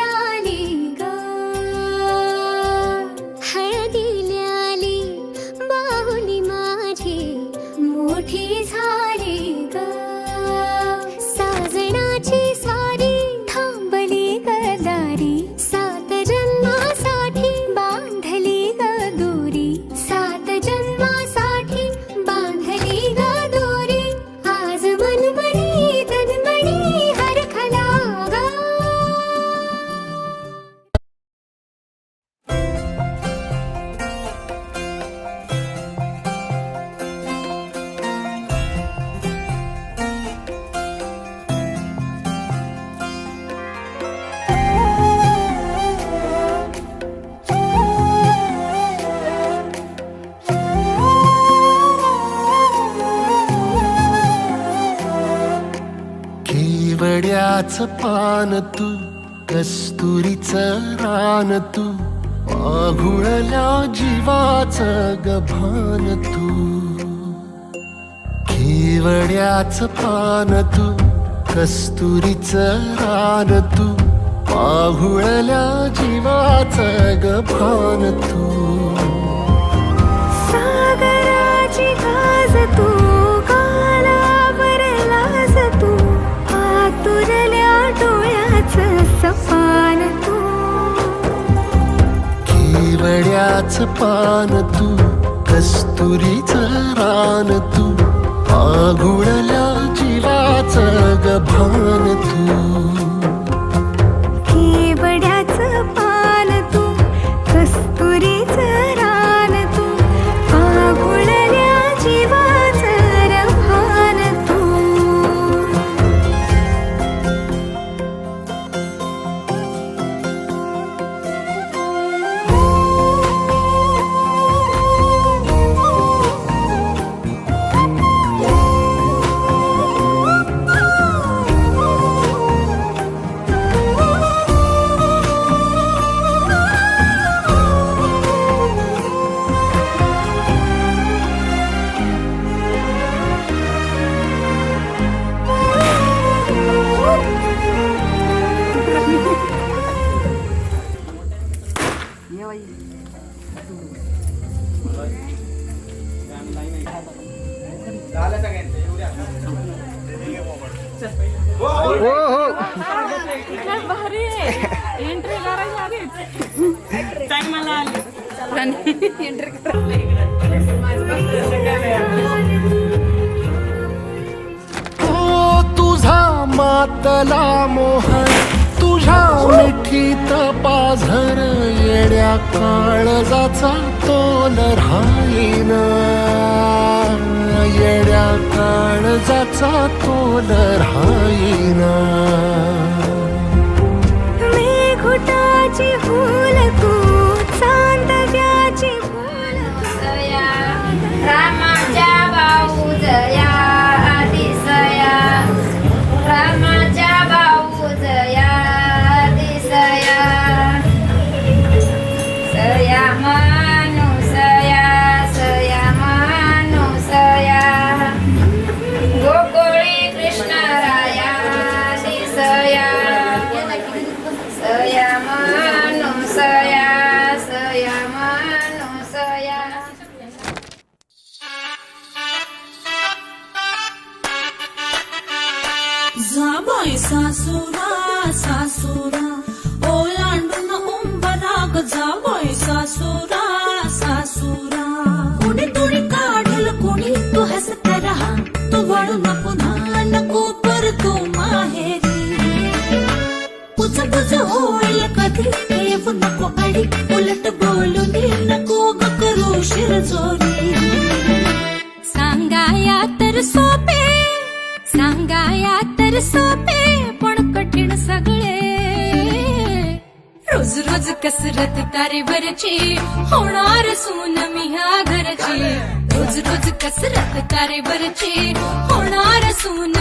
आली ग, हळदीला आली बाहुली माझी मोठी झाली ग, साजणाची सारी थांबली गदारी, 7 जन्मासाठी बांधली ग दोरी, 7 जन्मासाठी बांधली ग दोरी, आज मनमणी तन्मणी हरखला ग. केवड्याचं पान तू, कस्तुरीचं रान तू, पाघुळल्या जीवाचं गभान तू. केवड्याचं पान तू, कस्तुरीचं रान तू, पाघुळल्या जीवाचं गभान तू. सागराची गाज तू, कालावर लाज तू, आतुरल्या डोळ्याचं सपान तू. केवड्याचं पान तू, कस्तुरीचं रान तू, पाघुळल्या जीवाचं गभान तू. केवड्याचं पान तू, कस्तुरीचं रान तू, पाघुळल्या जीवाचं रभान तू. भारी एंट्री करायला चांगला आली एंट्री ओ तुझा मातला मोहन, तुझ्या मिठीत पाझर, येड्या काळजाचा तोल राहीन, येड्या काळजाचा तोल राहीन. मेघुटाची फुल तू, चांदव्याची फुल सया रामाच्या भाऊ जया दिसया, रामाच्या भाऊ जया दिसया, सया मानुसया, सया मानुसया, गोकुळी कृष्णराया दिसया, सया मानुसया, सया मानुसया. जाबाई सासुरा सासुरा ओलांडून उंबराग, जाबाई सासुरा सासुरा. कुणी तुणी काढल कुणी तू हसत रहा, तू वळू न पुन्हा नको परतू माहेरी. पुच पुच होईल कधी येऊ नको अडी, उलट बोलून नको ग करू शिरजोरी. सांगाया तर सोपे, सांगाया तर सोपे, पण कठीण सगळे. रोज रोज कसरत तारेवरची, होणार सून मी ह्या घरची. रोज रोज कसरत तारेवरची, होणार सून